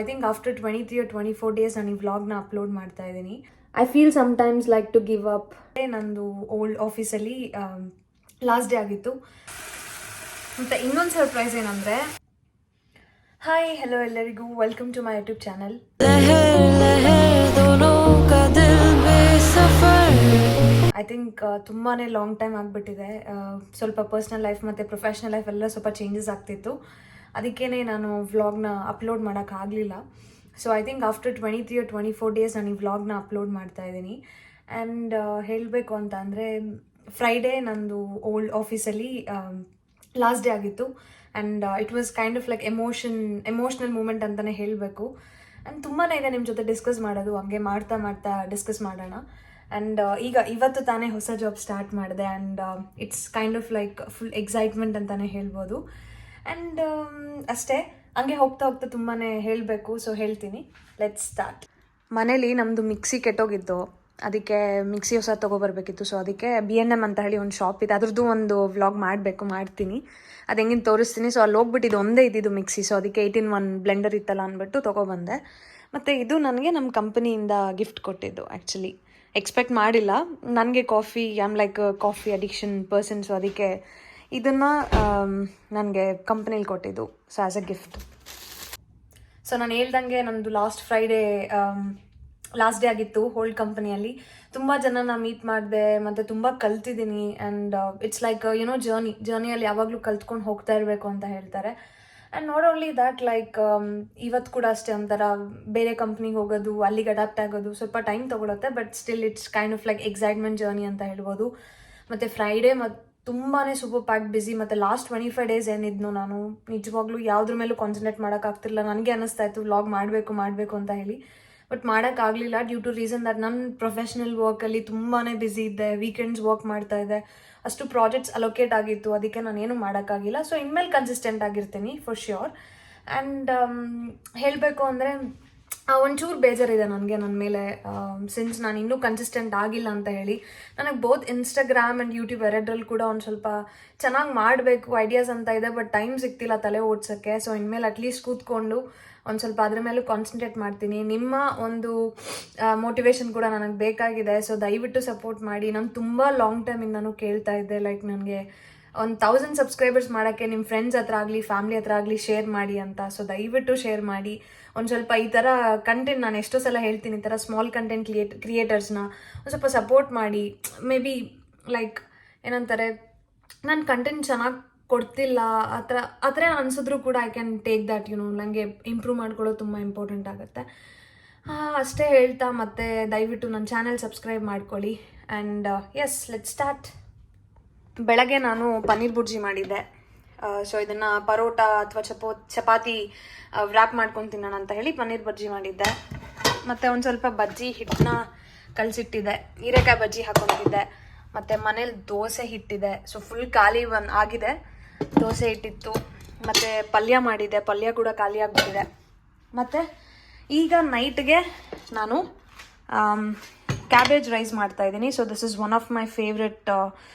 I think after 23 or 24 days ನಾನು ಈ ವ್ಲಾಗ್ನ ಅಪ್ಲೋಡ್ ಮಾಡ್ತಾ ಇದ್ದೀನಿ. I feel sometimes like to give up. ನಂದು ಓಲ್ಡ್ ಆಫೀಸಲ್ಲಿ ಲಾಸ್ಟ್ ಡೇ ಆಗಿತ್ತು. ಮತ್ತು ಇನ್ನೊಂದು ಸರ್ಪ್ರೈಸ್ ಏನಂದರೆ, ಹಾಯ್ ಹೆಲೋ ಎಲ್ಲರಿಗೂ, welcome to my YouTube channel. I think ತುಂಬಾ ಲಾಂಗ್ ಟೈಮ್ ಆಗಿಬಿಟ್ಟಿದೆ. ಸ್ವಲ್ಪ ಪರ್ಸ್ನಲ್ ಲೈಫ್ ಮತ್ತು ಪ್ರೊಫೆಷ್ನಲ್ ಲೈಫ್ ಎಲ್ಲ ಸ್ವಲ್ಪ ಚೇಂಜಸ್ ಆಗ್ತಿತ್ತು. ಅದಕ್ಕೇ ನಾನು ವ್ಲಾಗ್ನ ಅಪ್ಲೋಡ್ ಮಾಡೋಕ್ಕಾಗಲಿಲ್ಲ. So I think after 23 or 24 days ನಾನು ಈ ವ್ಲಾಗ್ನ ಅಪ್ಲೋಡ್ ಮಾಡ್ತಾ ಇದ್ದೀನಿ. ಆ್ಯಂಡ್ ಹೇಳಬೇಕು ಅಂತ ಅಂದರೆ, ಫ್ರೈಡೇ ನಂದು ಓಲ್ಡ್ ಆಫೀಸಲ್ಲಿ ಲಾಸ್ಟ್ ಡೇ ಆಗಿತ್ತು. And it was kind of like emotional moment ಅಂತಲೇ ಹೇಳಬೇಕು. ಆ್ಯಂಡ್ ತುಂಬಾ ಇದೆ ನಿಮ್ಮ ಜೊತೆ ಡಿಸ್ಕಸ್ ಮಾಡೋದು, ಹಂಗೆ ಮಾಡ್ತಾ ಡಿಸ್ಕಸ್ ಮಾಡೋಣ. ಆ್ಯಂಡ್ ಇವತ್ತು ತಾನೇ ಹೊಸ ಜಾಬ್ ಸ್ಟಾರ್ಟ್ ಮಾಡಿದೆ. And it's kind of like full excitement ಅಂತಲೇ ಹೇಳ್ಬೋದು. ಆ್ಯಂಡ್ ಅಷ್ಟೇ, ಹಂಗೆ ಹೋಗ್ತಾ ತುಂಬಾ ಹೇಳಬೇಕು. ಸೊ ಹೇಳ್ತೀನಿ, ಲೆಟ್ಸ್ ಸ್ಟಾರ್ಟ್. ಮನೇಲಿ ನಮ್ಮದು ಮಿಕ್ಸಿ ಕೆಟ್ಟೋಗಿತ್ತು, ಅದಕ್ಕೆ ಮಿಕ್ಸಿ ಹೊಸ ತೊಗೊಬರ್ಬೇಕಿತ್ತು. ಸೊ ಅದಕ್ಕೆ B&M ಅಂತ ಹೇಳಿ ಒಂದು ಶಾಪ್ ಇದೆ, ಅದ್ರದ್ದು ಒಂದು ವ್ಲಾಗ್ ಮಾಡ್ತೀನಿ. ಅದು ಹೆಂಗಿನ ತೋರಿಸ್ತೀನಿ. ಸೊ ಅಲ್ಲಿ ಹೋಗ್ಬಿಟ್ಟಿದ್ದು ಒಂದೇ ಇದ್ದಿದ್ದು ಮಿಕ್ಸಿ. ಸೊ ಅದಕ್ಕೆ 18-1 ಬ್ಲೆಂಡರ್ ಇತ್ತಲ್ಲ ಅಂದ್ಬಿಟ್ಟು ತೊಗೊಬಂದೆ. ಮತ್ತು ಇದು ನನಗೆ ನಮ್ಮ ಕಂಪನಿಯಿಂದ ಗಿಫ್ಟ್ ಕೊಟ್ಟಿದ್ದು. ಆ್ಯಕ್ಚುಲಿ ಎಕ್ಸ್ಪೆಕ್ಟ್ ಮಾಡಿಲ್ಲ. ನನಗೆ coffee, I am like coffee addiction person. So ಅದಕ್ಕೆ ಇದನ್ನು ನನಗೆ ಕಂಪ್ನಿಲಿ ಕೊಟ್ಟಿದ್ದು, so as a gift. So ನಾನು ಹೇಳ್ದಂಗೆ ನಮ್ಮದು ಲಾಸ್ಟ್ ಫ್ರೈಡೇ ಲಾಸ್ಟ್ ಡೇ ಆಗಿತ್ತು ಹೋಲ್ಡ್ ಕಂಪನಿಯಲ್ಲಿ. ತುಂಬ ಜನನ ಮೀಟ್ ಮಾಡಿದೆ ಮತ್ತು ತುಂಬ ಕಲ್ತಿದ್ದೀನಿ. ಆ್ಯಂಡ್ ಇಟ್ಸ್ ಲೈಕ್ ಜರ್ನಿಯಲ್ಲಿ ಯಾವಾಗಲೂ ಕಲ್ತ್ಕೊಂಡು ಹೋಗ್ತಾ ಇರಬೇಕು ಅಂತ ಹೇಳ್ತಾರೆ. And not only that, like ಇವತ್ತು ಕೂಡ ಅಷ್ಟೇ, ಒಂಥರ ಬೇರೆ ಕಂಪ್ನಿಗೆ ಹೋಗೋದು, ಅಲ್ಲಿಗೆ ಅಡಾಪ್ಟ್ ಆಗೋದು ಸ್ವಲ್ಪ ಟೈಮ್ ತೊಗೊಳುತ್ತೆ. But still it's kind of like excitement journey ಅಂತ ಹೇಳ್ಬೋದು. ಮತ್ತು ಫ್ರೈಡೇ ತುಂಬಾ ಸೂಪರ್ ಪ್ಯಾಕ್ಡ್ ಬಿಸಿ. ಮತ್ತು ಲಾಸ್ಟ್ 25 ಡೇಸ್ ಏನಿದ್ನು ನಾನು ನಿಜವಾಗ್ಲೂ ಯಾವುದ್ರ ಮೇಲೂ ಕಾನ್ಸಂಟ್ರೇಟ್ ಮಾಡೋಕ್ಕಾಗ್ತಿಲ್ಲ. ನನಗೆ ಅನ್ನಿಸ್ತಾ ಇತ್ತು ವ್ಲಾಗ್ ಮಾಡಬೇಕು ಅಂತ ಹೇಳಿ, ಬಟ್ ಮಾಡೋಕ್ಕಾಗಲಿಲ್ಲ ಡ್ಯೂ ಟು ರೀಸನ್ ದಟ್ ನನ್ನ ಪ್ರೊಫೆಷ್ನಲ್ ವರ್ಕಲ್ಲಿ ತುಂಬಾ ಬ್ಯುಸಿ ಇದ್ದೆ. ವೀಕೆಂಡ್ಸ್ ವರ್ಕ್ ಮಾಡ್ತಾ ಇದ್ದೆ, ಅಷ್ಟು ಪ್ರಾಜೆಕ್ಟ್ಸ್ ಅಲೋಕೇಟ್ ಆಗಿತ್ತು. ಅದಕ್ಕೆ ನಾನೇನು ಮಾಡೋಕ್ಕಾಗಿಲ್ಲ. ಸೊ ಇನ್ಮೇಲೆ ಕನ್ಸಿಸ್ಟೆಂಟ್ ಆಗಿರ್ತೀನಿ ಫಾರ್ ಶ್ಯೂರ್. ಆ್ಯಂಡ್ ಹೇಳಬೇಕು ಅಂದರೆ ಒಂಚೂರು ಬೇಜಾರಿದೆ ನನಗೆ ನನ್ನ ಮೇಲೆ, ಸಿನ್ಸ್ ನಾನು ಇನ್ನೂ ಕನ್ಸಿಸ್ಟೆಂಟ್ ಆಗಿಲ್ಲ ಅಂತ ಹೇಳಿ. ನನಗೆ ಬೋತ್ ಇನ್ಸ್ಟಾಗ್ರಾಮ್ ಆ್ಯಂಡ್ ಯೂಟ್ಯೂಬ್ ಎರಡರಲ್ಲಿ ಕೂಡ ಒಂದು ಸ್ವಲ್ಪ ಚೆನ್ನಾಗಿ ಮಾಡಬೇಕು ಐಡಿಯಾಸ್ ಅಂತ ಇದೆ, ಬಟ್ ಟೈಮ್ ಸಿಗ್ತಿಲ್ಲ ತಲೆ ಓಡ್ಸೋಕ್ಕೆ. ಸೊ ಇನ್ಮೇಲೆ ಅಟ್ಲೀಸ್ಟ್ ಕೂತ್ಕೊಂಡು ಒಂದು ಸ್ವಲ್ಪ ಅದ್ರ ಮೇಲೂ ಕಾನ್ಸಂಟ್ರೇಟ್ ಮಾಡ್ತೀನಿ. ನಿಮ್ಮ ಒಂದು ಮೋಟಿವೇಶನ್ ಕೂಡ ನನಗೆ ಬೇಕಾಗಿದೆ. ಸೊ ದಯವಿಟ್ಟು ಸಪೋರ್ಟ್ ಮಾಡಿ. ನಾನು ತುಂಬ ಲಾಂಗ್ ಟೈಮಿಂದನೂ ಕೇಳ್ತಾ ಇದ್ದೆ, ಲೈಕ್ ನನಗೆ 1000 ಸಬ್ಸ್ಕ್ರೈಬರ್ಸ್ ಮಾಡೋಕ್ಕೆ ನಿಮ್ಮ ಫ್ರೆಂಡ್ಸ್ ಹತ್ರ ಆಗಲಿ ಫ್ಯಾಮಿಲಿ ಹತ್ರ ಆಗಲಿ ಶೇರ್ ಮಾಡಿ ಅಂತ. ಸೊ ದಯವಿಟ್ಟು ಶೇರ್ ಮಾಡಿ. ಒಂದು ಸ್ವಲ್ಪ ಈ ಥರ ಕಂಟೆಂಟ್, ನಾನು ಎಷ್ಟೋ ಸಲ ಹೇಳ್ತೀನಿ, ಈ ಥರ ಸ್ಮಾಲ್ ಕಂಟೆಂಟ್ ಕ್ರಿಯೇಟರ್ಸ್ನ ಒಂದು ಸ್ವಲ್ಪ ಸಪೋರ್ಟ್ ಮಾಡಿ. ಮೇ ಬಿ ಲೈಕ್ ಏನಂತಾರೆ, ನಾನು ಕಂಟೆಂಟ್ ಚೆನ್ನಾಗಿ ಕೊಡ್ತಿಲ್ಲ ಆ ಥರ ಅನಿಸಿದ್ರು ಕೂಡ ಐ ಕ್ಯಾನ್ ಟೇಕ್ ದ್ಯಾಟ್. ನನಗೆ ಇಂಪ್ರೂವ್ ಮಾಡ್ಕೊಳ್ಳೋದು ತುಂಬ ಇಂಪಾರ್ಟೆಂಟ್ ಆಗುತ್ತೆ. ಅಷ್ಟೇ ಹೇಳ್ತಾ, ಮತ್ತು ದಯವಿಟ್ಟು ನನ್ನ ಚಾನಲ್ ಸಬ್ಸ್ಕ್ರೈಬ್ ಮಾಡ್ಕೊಳ್ಳಿ. And yes, let's start. ಬೆಳಗ್ಗೆ ನಾನು ಪನ್ನೀರ್ ಬುರ್ಜಿ ಮಾಡಿದ್ದೆ. ಸೊ ಇದನ್ನು ಪರೋಟ ಅಥವಾ ಚಪಾತಿ ವ್ರ್ಯಾಪ್ ಮಾಡ್ಕೊಂಡು ತಿನ್ನೋಣ ಅಂತ ಹೇಳಿ ಪನ್ನೀರ್ ಬಜ್ಜಿ ಮಾಡಿದ್ದೆ. ಮತ್ತು ಒಂದು ಸ್ವಲ್ಪ ಬಜ್ಜಿ ಹಿಟ್ಟನ್ನ ಕಲಸಿಟ್ಟಿದ್ದೆ, ಹೀರೆಕಾಯಿ ಬಜ್ಜಿ ಹಾಕ್ಕೊತಿದ್ದೆ. ಮತ್ತು ಮನೇಲಿ ದೋಸೆ ಹಿಟ್ಟಿದೆ, ಸೊ ಫುಲ್ ಖಾಲಿ ಆಗಿದೆ. ದೋಸೆ ಹಿಟ್ಟಿತ್ತು. ಮತ್ತು ಪಲ್ಯ ಮಾಡಿದ್ದೆ, ಪಲ್ಯ ಕೂಡ ಖಾಲಿ ಆಗಿಬಿಟ್ಟಿದೆ. ಮತ್ತು ಈಗ ನೈಟ್ಗೆ ನಾನು ಕ್ಯಾಬೇಜ್ ರೈಸ್ ಮಾಡ್ತಾಯಿದ್ದೀನಿ. So this is one of my favourite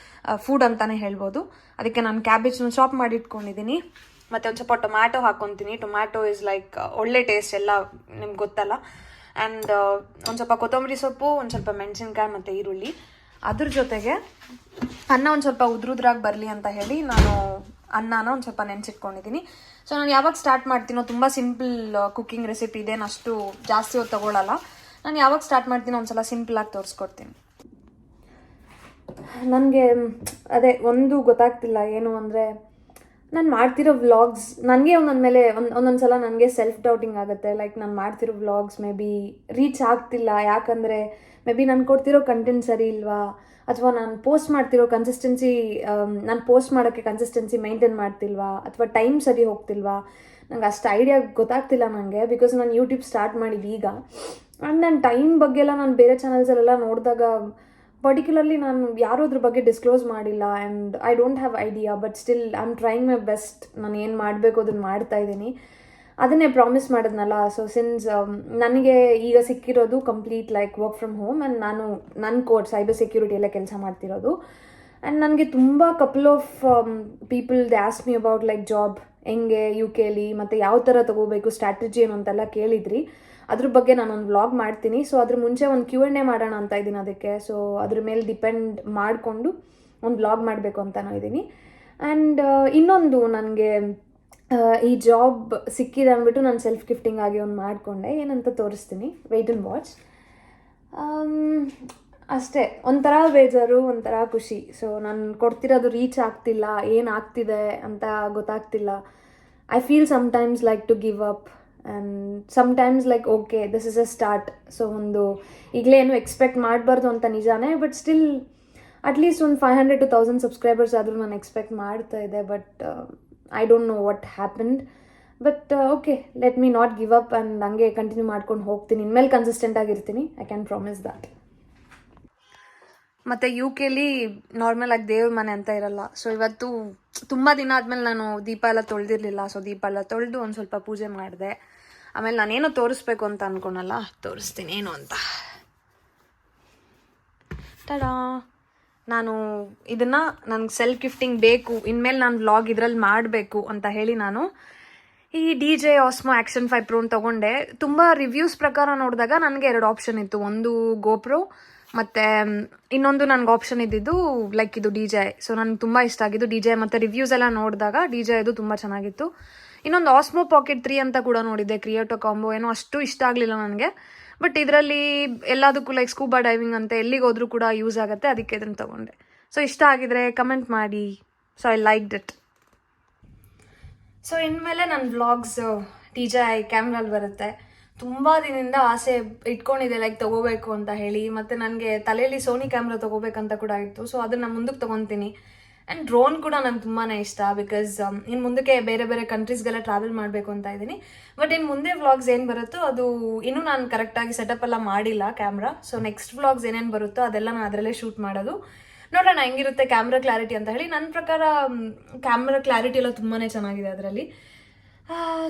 food ಅಂತಲೇ ಹೇಳ್ಬೋದು. ಅದಕ್ಕೆ ನಾನು ಕ್ಯಾಬೇಜ್ನ ಚಾಪ್ ಮಾಡಿ ಇಟ್ಕೊಂಡಿದ್ದೀನಿ. ಮತ್ತು ಒಂದು ಸ್ವಲ್ಪ ಟೊಮ್ಯಾಟೊ ಹಾಕ್ಕೊತೀನಿ. ಟೊಮ್ಯಾಟೊ ಇಸ್ ಲೈಕ್ ಒಳ್ಳೆ ಟೇಸ್ಟ್, ಎಲ್ಲ ನಿಮ್ಗೆ ಗೊತ್ತಲ್ಲ. ಆ್ಯಂಡ್ ಒಂದು ಸ್ವಲ್ಪ ಕೊತ್ತಂಬರಿ ಸೊಪ್ಪು, ಒಂದು ಸ್ವಲ್ಪ ಮೆಣಸಿನ್ಕಾಯಿ ಮತ್ತು ಈರುಳ್ಳಿ. ಅದ್ರ ಜೊತೆಗೆ ಅನ್ನ ಒಂದು ಸ್ವಲ್ಪ ಉದ್ರಾಗಿ ಬರಲಿ ಅಂತ ಹೇಳಿ ನಾನು ಅನ್ನನ ಒಂದು ಸ್ವಲ್ಪ ನೆನೆಸಿಟ್ಕೊಂಡಿದ್ದೀನಿ. ಸೊ ನಾನು ಯಾವಾಗ ಸ್ಟಾರ್ಟ್ ಮಾಡ್ತೀನೋ, ತುಂಬ ಸಿಂಪಲ್ ಕುಕ್ಕಿಂಗ್ ರೆಸಿಪಿ ಇದೆ, ಅಷ್ಟು ಜಾಸ್ತಿ ಹೊತ್ತು ತೊಗೊಳ್ಳಲ್ಲ. ನಾನು ಯಾವಾಗ ಸ್ಟಾರ್ಟ್ ಮಾಡ್ತೀನೋ ಒಂದು ಸಲ ಸಿಂಪಲಾಗಿ ತೋರಿಸ್ಕೊಡ್ತೀನಿ. ನನಗೆ ಅದೇ ಒಂದು ಗೊತ್ತಾಗ್ತಿಲ್ಲ ಏನು ಅಂದರೆ, ನಾನು ಮಾಡ್ತಿರೋ ವ್ಲಾಗ್ಸ್ ನನಗೆ ಒಂದೊಂದು ಮೇಲೆ ಒಂದೊಂದು ಸಲ ನನಗೆ ಸೆಲ್ಫ್ ಡೌಟಿಂಗ್ ಆಗುತ್ತೆ. ಲೈಕ್ ನಾನು ಮಾಡ್ತಿರೋ ವ್ಲಾಗ್ಸ್ ಮೇ ಬಿ ರೀಚ್ ಆಗ್ತಿಲ್ಲ, ಯಾಕಂದರೆ ಮೇ ಬಿ ನಾನು ಕೊಡ್ತಿರೋ ಕಂಟೆಂಟ್ ಸರಿ ಇಲ್ವಾ, ಅಥವಾ ನಾನು ಪೋಸ್ಟ್ ಮಾಡ್ತಿರೋ ನಾನು ಪೋಸ್ಟ್ ಮಾಡೋಕ್ಕೆ ಕನ್ಸಿಸ್ಟೆನ್ಸಿ ಮೇಂಟೈನ್ ಮಾಡ್ತಿಲ್ವಾ, ಅಥವಾ ಟೈಮ್ ಸರಿ ಹೋಗ್ತಿಲ್ವಾ. ನಂಗೆ ಅಷ್ಟು ಐಡಿಯಾ ಗೊತ್ತಾಗ್ತಿಲ್ಲ ನನಗೆ, ಬಿಕಾಸ್ ನಾನು ಯೂಟ್ಯೂಬ್ ಸ್ಟಾರ್ಟ್ ಮಾಡಿದ್ದು ಈಗ. ಆ್ಯಂಡ್ ನನ್ನ ಟೈಮ್ ಬಗ್ಗೆ ಎಲ್ಲ ನಾನು ಬೇರೆ ಚಾನಲ್ಸಲ್ಲೆಲ್ಲ ನೋಡಿದಾಗ ಪರ್ಟಿಕ್ಯುಲರ್ಲಿ ನಾನು ಯಾರೂ ಅದ್ರ ಬಗ್ಗೆ ಡಿಸ್ಕ್ಲೋಸ್ ಮಾಡಿಲ್ಲ. And I don't have idea, but still I am trying my best. ನಾನು ಏನು ಮಾಡಬೇಕು ಅದನ್ನು ಮಾಡ್ತಾಯಿದ್ದೀನಿ. ಅದನ್ನೇ ಪ್ರಾಮಿಸ್ ಮಾಡಿದ್ನಲ್ಲ. ಸೊ ಸಿನ್ಸ್ ನನಗೆ ಈಗ ಸಿಕ್ಕಿರೋದು complete like work from home. And ನಾನು ನನ್ನ ಕೋರ್ಸ್ ಸೈಬರ್ ಸೆಕ್ಯೂರಿಟಿಯಲ್ಲೇ ಕೆಲಸ ಮಾಡ್ತಿರೋದು. ಆ್ಯಂಡ್ ನನಗೆ ತುಂಬ couple of people they ask me about like job ಹೆಂಗೆ ಯು ಕೆಲಿ ಮತ್ತು ಯಾವ ಥರ ತೊಗೋಬೇಕು ಸ್ಟ್ರಾಟಜಿ ಏನು ಅಂತೆಲ್ಲ ಕೇಳಿದ್ರಿ. ಅದ್ರ ಬಗ್ಗೆ ನಾನೊಂದು ವ್ಲಾಗ್ ಮಾಡ್ತೀನಿ. ಸೊ ಅದ್ರ ಮುಂಚೆ ಒಂದು Q&A ಮಾಡೋಣ ಅಂತ ಇದ್ದೀನಿ ಅದಕ್ಕೆ. ಸೊ ಅದ್ರ ಮೇಲೆ ಡಿಪೆಂಡ್ ಮಾಡಿಕೊಂಡು ಒಂದು ವ್ಲಾಗ್ ಮಾಡಬೇಕು ಅಂತಲೂ ಇದ್ದೀನಿ. ಆ್ಯಂಡ್ ಇನ್ನೊಂದು ನನಗೆ ಈ ಜಾಬ್ ಸಿಕ್ಕಿದೆ ಅಂದ್ಬಿಟ್ಟು ನಾನು ಸೆಲ್ಫ್ ಗಿಫ್ಟಿಂಗ್ ಆಗಿ ಒಂದು ಮಾಡಿಕೊಂಡೆ. ಏನಂತ ತೋರಿಸ್ತೀನಿ, ವೆಯ್ಟ್ ಆ್ಯಂಡ್ ವಾಚ್. ಅಷ್ಟೇ, ಒಂಥರ ಬೇಜಾರು, ಒಂಥರ ಖುಷಿ. ಸೊ ನಾನು ಕೊಡ್ತಿರೋದು ರೀಚ್ ಆಗ್ತಿಲ್ಲ, ಏನು ಆಗ್ತಿದೆ ಅಂತ ಗೊತ್ತಾಗ್ತಿಲ್ಲ. I feel sometimes like to give up and sometimes like okay this is a start. So ಒಂದು ಈಗಲೇ ಏನು ಎಕ್ಸ್ಪೆಕ್ಟ್ ಮಾಡಬಾರ್ದು ಅಂತ ನಿಜಾನೇ, ಬಟ್ ಸ್ಟಿಲ್ ಅಟ್ಲೀಸ್ಟ್ ಒಂದು 500 to 1000 ಸಬ್ಸ್ಕ್ರೈಬರ್ಸ್ ಆದರೂ ನಾನು ಎಕ್ಸ್ಪೆಕ್ಟ್ ಮಾಡ್ತಾ ಇದ್ದೆ. But I don't know what happened. But okay, let me not give up and ಹಂಗೆ ಕಂಟಿನ್ಯೂ ಮಾಡ್ಕೊಂಡು ಹೋಗ್ತೀನಿ. ಇನ್ಮೇಲೆ ಕನ್ಸಿಸ್ಟೆಂಟ್ ಆಗಿರ್ತೀನಿ, ಐ ಕ್ಯಾನ್ ಪ್ರಾಮಿಸ್ ದ್ಯಾಟ್. ಮತ್ತು ಯು ಕೆಲಿ ನಾರ್ಮಲ್ ಆಗಿ ದೇವ್ರ ಮನೆ ಅಂತ ಇರಲ್ಲ. ಸೊ ಇವತ್ತು ತುಂಬ ದಿನ ಆದಮೇಲೆ ನಾನು ದೀಪ ಎಲ್ಲ ತೊಳೆದಿರಲಿಲ್ಲ. ಸೊ ದೀಪ ಎಲ್ಲ ತೊಳೆದು ಒಂದು ಸ್ವಲ್ಪ ಪೂಜೆ ಮಾಡಿದೆ. ಆಮೇಲೆ ನಾನೇನೋ ತೋರಿಸ್ಬೇಕು ಅಂತ ಅಂದ್ಕೊಳಲ್ಲ, ತೋರಿಸ್ತೀನಿ ಏನು ಅಂತ. ಟಡಾ, ನಾನು ಇದನ್ನು ನನಗೆ ಸೆಲ್ಫ್ ಗಿಫ್ಟಿಂಗ್ ಬೇಕು, ಇನ್ಮೇಲೆ ನಾನು ವ್ಲಾಗ್ ಇದರಲ್ಲಿ ಮಾಡಬೇಕು ಅಂತ ಹೇಳಿ ನಾನು ಈ DJI Osmo Action 5 Pro ತೊಗೊಂಡೆ. ತುಂಬ ರಿವ್ಯೂಸ್ ಪ್ರಕಾರ ನೋಡಿದಾಗ ನನಗೆ 2 ಆಪ್ಷನ್ ಇತ್ತು. ಒಂದು GoPro ಮತ್ತು ಇನ್ನೊಂದು ನನಗೆ ಆಪ್ಷನ್ ಇದ್ದಿದ್ದು ಲೈಕ್ ಇದು DJI. ಸೊ ನನಗೆ ತುಂಬ ಇಷ್ಟ ಆಗಿದ್ದು DJI. ಮತ್ತು ರಿವ್ಯೂಸ್ ಎಲ್ಲ ನೋಡಿದಾಗ DJI ಇದು ತುಂಬ ಚೆನ್ನಾಗಿತ್ತು. ಇನ್ನೊಂದು Osmo Pocket 3 ಅಂತ ಕೂಡ ನೋಡಿದ್ದೆ, ಕ್ರಿಯೇಟೋ ಕಾಂಬೋ. ಏನೋ ಅಷ್ಟು ಇಷ್ಟ ಆಗಲಿಲ್ಲ ನನಗೆ. ಬಟ್ ಇದರಲ್ಲಿ ಎಲ್ಲದಕ್ಕೂ ಲೈಕ್ ಸ್ಕೂಬಾ ಡೈವಿಂಗ್ ಅಂತ ಎಲ್ಲಿಗೆ ಹೋದ್ರೂ ಕೂಡ ಯೂಸ್ ಆಗುತ್ತೆ, ಅದಕ್ಕೆ ಇದನ್ನು ತೊಗೊಂಡೆ. ಸೊ ಇಷ್ಟ ಆಗಿದ್ರೆ ಕಮೆಂಟ್ ಮಾಡಿ. So I like it. So ಇನ್ಮೇಲೆ ನನ್ನ ವ್ಲಾಗ್ಸ್ DJI ಕ್ಯಾಮ್ರಲ್ಲಿ ಬರುತ್ತೆ. ತುಂಬ ದಿನದಿಂದ ಆಸೆ ಇಟ್ಕೊಂಡಿದ್ದೆ ಲೈಕ್ ತೊಗೋಬೇಕು ಅಂತ ಹೇಳಿ. ಮತ್ತು ನನಗೆ ತಲೆಯಲ್ಲಿ ಸೋನಿ ಕ್ಯಾಮ್ರಾ ತೊಗೋಬೇಕಂತ ಕೂಡ ಇತ್ತು. ಸೊ ಅದನ್ನು ಮುಂದಕ್ಕೆ ತೊಗೊತೀನಿ. ಆ್ಯಂಡ್ ಡ್ರೋನ್ ಕೂಡ ನಂಗೆ ತುಂಬಾ ಇಷ್ಟ. ಬಿಕಾಸ್ ಇನ್ನು ಮುಂದಕ್ಕೆ ಬೇರೆ ಬೇರೆ ಕಂಟ್ರೀಸ್ಗೆಲ್ಲ ಟ್ರಾವೆಲ್ ಮಾಡಬೇಕು ಅಂತ ಇದ್ದೀನಿ. ಬಟ್ ಇನ್ನು ಮುಂದೆ ವ್ಲಾಗ್ಸ್ ಏನು ಬರುತ್ತೋ ಅದು ಇನ್ನೂ ನಾನು ಕರೆಕ್ಟಾಗಿ ಸೆಟಪ್ ಎಲ್ಲ ಮಾಡಿಲ್ಲ ಕ್ಯಾಮ್ರಾ. ಸೊ ನೆಕ್ಸ್ಟ್ ವ್ಲಾಗ್ಸ್ ಏನೇನು ಬರುತ್ತೋ ಅದೆಲ್ಲ ನಾನು ಅದರಲ್ಲೇ ಶೂಟ್ ಮಾಡೋದು. ನೋಡೋಣ ಹೆಂಗಿರುತ್ತೆ ಕ್ಯಾಮ್ರಾ ಕ್ಲಾರಿಟಿ ಅಂತ ಹೇಳಿ. ನನ್ನ ಪ್ರಕಾರ ಕ್ಯಾಮ್ರಾ ಕ್ಲಾರಿಟಿ ಎಲ್ಲ ತುಂಬಾ ಚೆನ್ನಾಗಿದೆ ಅದರಲ್ಲಿ.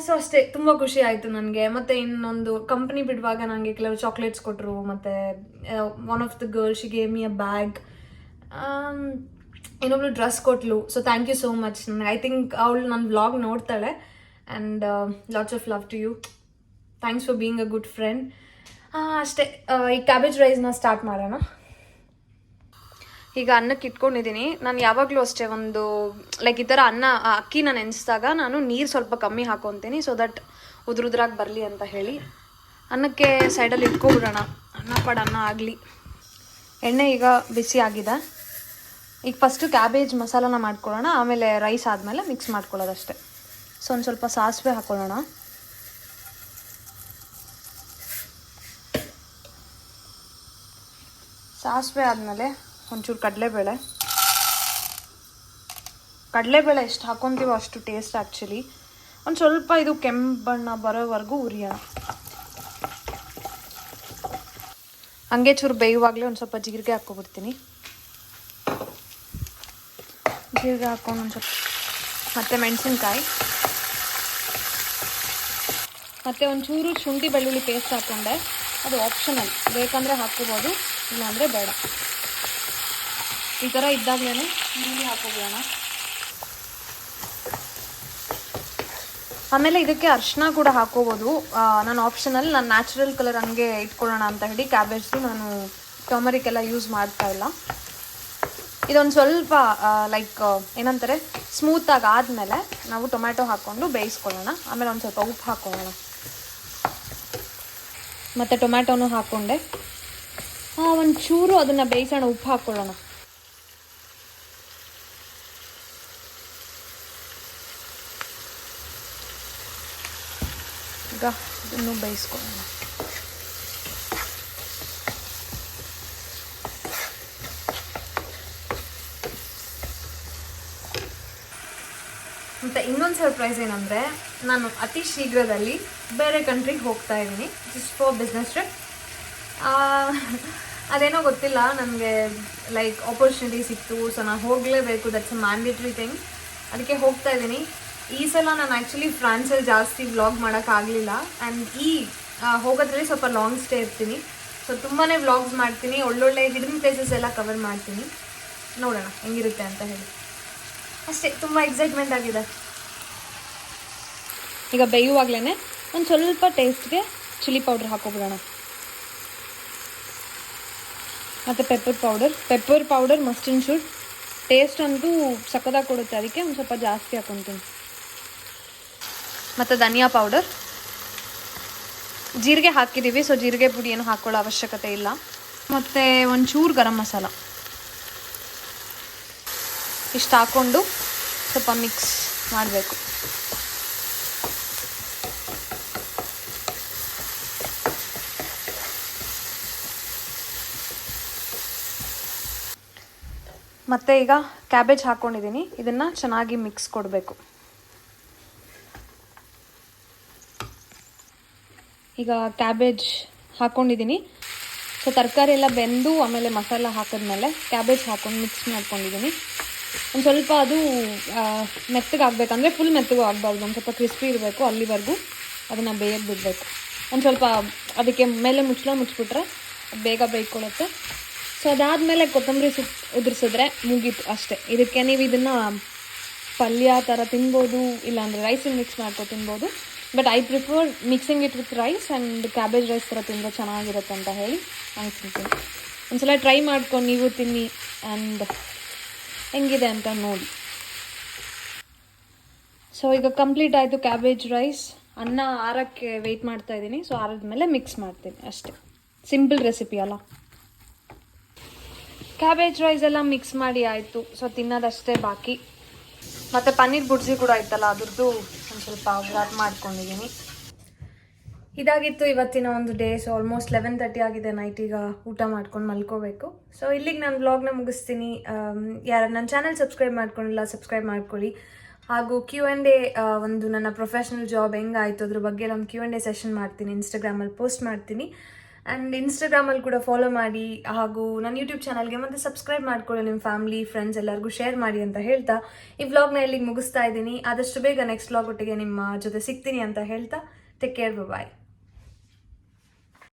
ಸೊ ಅಷ್ಟೇ, ತುಂಬ ಖುಷಿ ಆಯಿತು ನನಗೆ. ಮತ್ತು ಇನ್ನೊಂದು ಕಂಪ್ನಿ ಬಿಡುವಾಗ ನನಗೆ ಕೆಲವು ಚಾಕ್ಲೇಟ್ಸ್ ಕೊಟ್ಟರು. ಮತ್ತು one of the girl she gave me a bag. ಇನ್ನೊಬ್ಳು ಡ್ರೆಸ್ ಕೊಟ್ಲು. So thank you so much. I think ಅವಳು ನನ್ನ ವ್ಲಾಗ್ ನೋಡ್ತಾಳೆ. And lots of love to you. Thanks for being a good friend. ಅಷ್ಟೇ, ಈ cabbage ರೈಸ್ನ start ಮಾಡೋಣ. ಈಗ ಅನ್ನಕ್ಕೆ ಇಟ್ಕೊಂಡಿದ್ದೀನಿ. ನಾನು ಯಾವಾಗಲೂ ಅಷ್ಟೇ ಒಂದು ಲೈಕ್ ಈ ಥರ ಅಕ್ಕಿನ ನೆನೆಸಿದಾಗ ನಾನು ನೀರು ಸ್ವಲ್ಪ ಕಮ್ಮಿ ಹಾಕೊತೀನಿ. ಸೊ ದಟ್ ಉದ್ರಾಗಿ ಬರಲಿ ಅಂತ ಹೇಳಿ. ಅನ್ನಕ್ಕೆ ಸೈಡಲ್ಲಿ ಇಟ್ಕೊಬಿಡೋಣ, ಅನ್ನ ಆಗಲಿ. ಎಣ್ಣೆ ಈಗ ಬಿಸಿ ಆಗಿದೆ. ಈಗ ಫಸ್ಟು ಕ್ಯಾಬೇಜ್ ಮಸಾಲಾನ ಮಾಡ್ಕೊಳ್ಳೋಣ, ಆಮೇಲೆ ರೈಸ್ ಆದಮೇಲೆ ಮಿಕ್ಸ್ ಮಾಡ್ಕೊಳ್ಳೋದಷ್ಟೇ. ಸೊ ಒಂದು ಸ್ವಲ್ಪ ಸಾಸಿವೆ ಹಾಕ್ಕೊಳ್ಳೋಣ. ಸಾಸಿವೆ ಆದಮೇಲೆ ಒಂಚೂರು ಕಡಲೆಬೇಳೆ ಎಷ್ಟು ಹಾಕ್ಕೊತೀವೋ ಅಷ್ಟು ಟೇಸ್ಟ್ ಆ್ಯಕ್ಚುಲಿ. ಒಂದು ಸ್ವಲ್ಪ ಇದು ಕೆಂಪು ಬಣ್ಣ ಬರೋವರೆಗೂ ಹುರಿಯೋಣ. ಹಂಗೆ ಚೂರು ಬೇಯುವಾಗಲೇ ಒಂದು ಸ್ವಲ್ಪ ಜೀರಿಗೆ ಹಾಕ್ಕೊಬಿಡ್ತೀನಿ. ಜೀರಿಗೆ ಹಾಕ್ಕೊಂಡು ಒಂದು ಸ್ವಲ್ಪ ಮತ್ತು ಮೆಣಸಿನ್ಕಾಯಿ ಮತ್ತು ಒಂಚೂರು ಶುಂಠಿ ಬೆಳ್ಳುಳ್ಳಿ ಪೇಸ್ಟ್ ಹಾಕ್ಕೊಂಡೆ. ಅದು ಆಪ್ಷನಲ್, ಬೇಕಂದರೆ ಹಾಕ್ಕೋಬೋದು, ಇಲ್ಲಾಂದರೆ ಬೇಡ. ಈ ಥರ ಇದ್ದಾಗಲೇ ಈರುಳ್ಳಿ ಹಾಕೋಬೋಣ. ಆಮೇಲೆ ಇದಕ್ಕೆ ಅರಿಶಿನ ಕೂಡ ಹಾಕೋಬೋದು. ನಾನು ಆಪ್ಷನಲ್, ನಾನು ನ್ಯಾಚುರಲ್ ಕಲರ್ ಹಂಗೆ ಇಟ್ಕೊಳ್ಳೋಣ ಅಂತ ಹೇಳಿ ಕ್ಯಾಬೇಜ್ದು ನಾನು ಟರ್ಮರಿಕ್ ಎಲ್ಲ ಯೂಸ್ ಮಾಡ್ತಾ ಇಲ್ಲ. ಇದೊಂದು ಸ್ವಲ್ಪ ಲೈಕ್ ಏನಂತಾರೆ ಸ್ಮೂತಾಗಿ ಆದಮೇಲೆ ನಾವು ಟೊಮ್ಯಾಟೊ ಹಾಕ್ಕೊಂಡು ಬೇಯಿಸ್ಕೊಳ್ಳೋಣ. ಆಮೇಲೆ ಒಂದು ಸ್ವಲ್ಪ ಉಪ್ಪು ಹಾಕ್ಕೊಳ್ಳೋಣ. ಮತ್ತು ಟೊಮ್ಯಾಟೊನೂ ಹಾಕ್ಕೊಂಡೆ. ಒಂಚೂರು ಅದನ್ನು ಬೇಯಿಸೋಣ, ಉಪ್ಪು ಹಾಕ್ಕೊಳ್ಳೋಣ. ಈಗ ಇದನ್ನು ಬೇಯಿಸ್ಕೊಳ್ಳೋಣ. ಮತ್ತು ಇನ್ನೊಂದು ಸರ್ಪ್ರೈಸ್ ಏನಂದರೆ, ನಾನು ಅತಿ ಶೀಘ್ರದಲ್ಲಿ ಬೇರೆ ಕಂಟ್ರಿಗೆ ಹೋಗ್ತಾ ಇದ್ದೀನಿ, ಜಸ್ಟ್ ಫಾರ್ ಬಿಸ್ನೆಸ್ ಟ್ರಿಪ್. ಅದೇನೋ ಗೊತ್ತಿಲ್ಲ, ನನಗೆ ಲೈಕ್ ಆಪರ್ಚುನಿಟಿ ಸಿಕ್ತು. ಸೊ ನಾನು ಹೋಗಲೇಬೇಕು, ದಟ್ಸ್ ಅ ಮ್ಯಾಂಡೇಟ್ರಿ ಥಿಂಗ್. ಅದಕ್ಕೆ ಹೋಗ್ತಾ ಇದ್ದೀನಿ. ಈ ಸಲ ನಾನು ಆ್ಯಕ್ಚುಲಿ ಫ್ರಾನ್ಸಲ್ಲಿ ಜಾಸ್ತಿ ವ್ಲಾಗ್ ಮಾಡೋಕ್ಕಾಗಲಿಲ್ಲ. ಆ್ಯಂಡ್ ಹೋಗೋದ್ರಲ್ಲಿ ಸ್ವಲ್ಪ ಲಾಂಗ್ ಸ್ಟೇ ಇರ್ತೀನಿ. ಸೊ ತುಂಬಾ ವ್ಲಾಗ್ಸ್ ಮಾಡ್ತೀನಿ, ಒಳ್ಳೊಳ್ಳೆ ಹಿಡನ್ ಪ್ಲೇಸಸ್ ಎಲ್ಲ ಕವರ್ ಮಾಡ್ತೀನಿ. ನೋಡೋಣ ಹೆಂಗಿರುತ್ತೆ ಅಂತ ಹೇಳಿ. ಅಷ್ಟೇ, ತುಂಬ ಎಕ್ಸೈಟ್ಮೆಂಟ್ ಆಗಿದೆ. ಈಗ ಬೇಯುವಾಗಲೇ ಒಂದು ಸ್ವಲ್ಪ ಟೇಸ್ಟ್ಗೆ ಚಿಲ್ಲಿ ಪೌಡ್ರ್ ಹಾಕೋಬಿಡೋಣ. ಮತ್ತು pepper powder must and should. Taste ಅಂತೂ ಸಕ್ಕತ್ತಾಗಿ ಕೊಡುತ್ತೆ, ಅದಕ್ಕೆ ಒಂದು ಸ್ವಲ್ಪ ಜಾಸ್ತಿ ಹಾಕ್ಕೊತೀನಿ. ಮತ್ತು ಧನಿಯಾ ಪೌಡರ್, ಜೀರಿಗೆ ಹಾಕಿದ್ದೀವಿ, ಸೊ ಜೀರಿಗೆ ಪುಡಿ ಏನು ಹಾಕ್ಕೊಳ್ಳೋ ಅವಶ್ಯಕತೆ ಇಲ್ಲ. ಮತ್ತು ಒಂಚೂರು ಗರಂ ಮಸಾಲ ಇಷ್ಟು ಹಾಕ್ಕೊಂಡು ಸ್ವಲ್ಪ ಮಿಕ್ಸ್ ಮಾಡಬೇಕು. ಮತ್ತು ಈಗ ಕ್ಯಾಬೇಜ್ ಹಾಕ್ಕೊಂಡಿದ್ದೀನಿ, ಇದನ್ನು ಚೆನ್ನಾಗಿ ಮಿಕ್ಸ್ ಕೊಡಬೇಕು. ಈಗ ಕ್ಯಾಬೇಜ್ ಹಾಕ್ಕೊಂಡಿದ್ದೀನಿ. ಸೊ ತರಕಾರಿ ಎಲ್ಲ ಬೆಂದು ಆಮೇಲೆ ಮಸಾಲ ಹಾಕಿದ್ಮೇಲೆ ಕ್ಯಾಬೇಜ್ ಹಾಕ್ಕೊಂಡು ಮಿಕ್ಸ್ ಮಾಡ್ಕೊಂಡಿದ್ದೀನಿ. ಒಂದು ಸ್ವಲ್ಪ ಅದು ಮೆತ್ತಗೆ ಆಗಬೇಕಂದ್ರೆ ಫುಲ್ ಮೆತ್ತಗೂ ಆಗಬಾರ್ದು, ಒಂದು ಸ್ವಲ್ಪ ಕ್ರಿಸ್ಪಿ ಇರಬೇಕು, ಅಲ್ಲಿವರೆಗೂ ಅದನ್ನು ಬೇಯಕ್ಕೆ ಬಿಡಬೇಕು. ಒಂದು ಸ್ವಲ್ಪ ಅದಕ್ಕೆ ಮೇಲೆ ಮುಚ್ಚಿಬಿಟ್ರೆ ಬೇಗ ಬೇಯ್ಕೊಳ್ಳುತ್ತೆ. ಸೊ ಅದಾದಮೇಲೆ ಕೊತ್ತಂಬರಿ ಉದುರಿಸಿದ್ರೆ ಮುಗೀತು ಅಷ್ಟೇ. ಇದಕ್ಕೆ ನೀವು ಇದನ್ನು ಪಲ್ಯ ಥರ ತಿನ್ಬೋದು, ಇಲ್ಲಾಂದರೆ ರೈಸಿಗೆ ಮಿಕ್ಸ್ ಮಾಡ್ಕೊಂಡು ತಿನ್ಬೋದು. But I prefer mixing it with rice and cabbage rice ಥರ ತಿಂದರೆ ಚೆನ್ನಾಗಿರುತ್ತೆ ಅಂತ ಹೇಳಿ ನಾನು ತಿಂತೀನಿ. ಒಂದ್ಸಲ ಟ್ರೈ ಮಾಡ್ಕೊಂಡು ನೀವು ತಿನ್ನಿ ಆ್ಯಂಡ್ ಹೆಂಗಿದೆ ಅಂತ ನೋಡಿ. ಸೊ ಈಗ ಕಂಪ್ಲೀಟ್ ಆಯಿತು ಕ್ಯಾಬೇಜ್ ರೈಸ್. ಅನ್ನ ಆರಕ್ಕೆ ವೆಯ್ಟ್ ಮಾಡ್ತಾಯಿದ್ದೀನಿ. ಸೊ ಆರಿದ್ಮೇಲೆ ಮಿಕ್ಸ್ ಮಾಡ್ತೀನಿ ಅಷ್ಟೇ. ಸಿಂಪಲ್ ರೆಸಿಪಿ ಅಲ್ಲ. ಕ್ಯಾಬೇಜ್ ರೈಸ್ ಎಲ್ಲ ಮಿಕ್ಸ್ ಮಾಡಿ ಆಯಿತು. ಸೊ ತಿನ್ನೋದಷ್ಟೇ ಬಾಕಿ. ಮತ್ತು ಪನ್ನೀರ್ ಬುರ್ಜಿ ಕೂಡ ಆಯ್ತಲ್ಲ, ಅದ್ರದ್ದು ಒಂದು ಸ್ವಲ್ಪ ವ್ರಾಪ್ ಮಾಡ್ಕೊಂಡಿದ್ದೀನಿ. ಇದಾಗಿತ್ತು ಇವತ್ತಿನ ಒಂದು ಡೇ. ಸೊ ಆಲ್ಮೋಸ್ಟ್ 11:30 ಆಗಿದೆ ನೈಟ್. ಈಗ ಊಟ ಮಾಡ್ಕೊಂಡು ಮಲ್ಕೋಬೇಕು. ಸೊ ಇಲ್ಲಿಗೆ ನಾನು ವ್ಲಾಗ್ನ ಮುಗಿಸ್ತೀನಿ. ಯಾರು ನನ್ನ ಚಾನಲ್ ಸಬ್ಸ್ಕ್ರೈಬ್ ಮಾಡ್ಕೊಂಡಿಲ್ಲ ಸಬ್ಸ್ಕ್ರೈಬ್ ಮಾಡ್ಕೊಳ್ಳಿ. ಹಾಗೂ Q&A ಒಂದು ನನ್ನ ಪ್ರೊಫೆಷ್ನಲ್ ಜಾಬ್ ಹೆಂಗಾಯಿತು ಅದ್ರ ಬಗ್ಗೆ ಒಂದು Q&A ಸೆಷನ್ ಮಾಡ್ತೀನಿ, ಇನ್ಸ್ಟಾಗ್ರಾಮಲ್ಲಿ ಪೋಸ್ಟ್ ಮಾಡ್ತೀನಿ. ಆ್ಯಂಡ್ ಇನ್ಸ್ಟಾಗ್ರಾಮಲ್ಲಿ ಕೂಡ ಫಾಲೋ ಮಾಡಿ, ಹಾಗೂ ನನ್ನ ಯೂಟ್ಯೂಬ್ ಚಾನಲ್ಗೆ ಮತ್ತೆ ಸಬ್ಸ್ಕ್ರೈಬ್ ಮಾಡ್ಕೊಳ್ಳಿ. ನಿಮ್ಮ ಫ್ಯಾಮಿಲಿ ಫ್ರೆಂಡ್ಸ್ ಎಲ್ಲರಿಗೂ ಶೇರ್ ಮಾಡಿ ಅಂತ ಹೇಳ್ತಾ ಈ ವ್ಲಾಗ್ನ ಇಲ್ಲಿಗೆ ಮುಗಿಸ್ತಾ ಇದ್ದೀನಿ. ಆದಷ್ಟು ಬೇಗ ನೆಕ್ಸ್ಟ್ ವ್ಲಾಗ್ ಒಟ್ಟಿಗೆ ನಿಮ್ಮ ಜೊತೆ ಸಿಗ್ತೀನಿ ಅಂತ ಹೇಳ್ತಾ ಟೇಕ್ ಕೇರ್, ಬಾಯ್.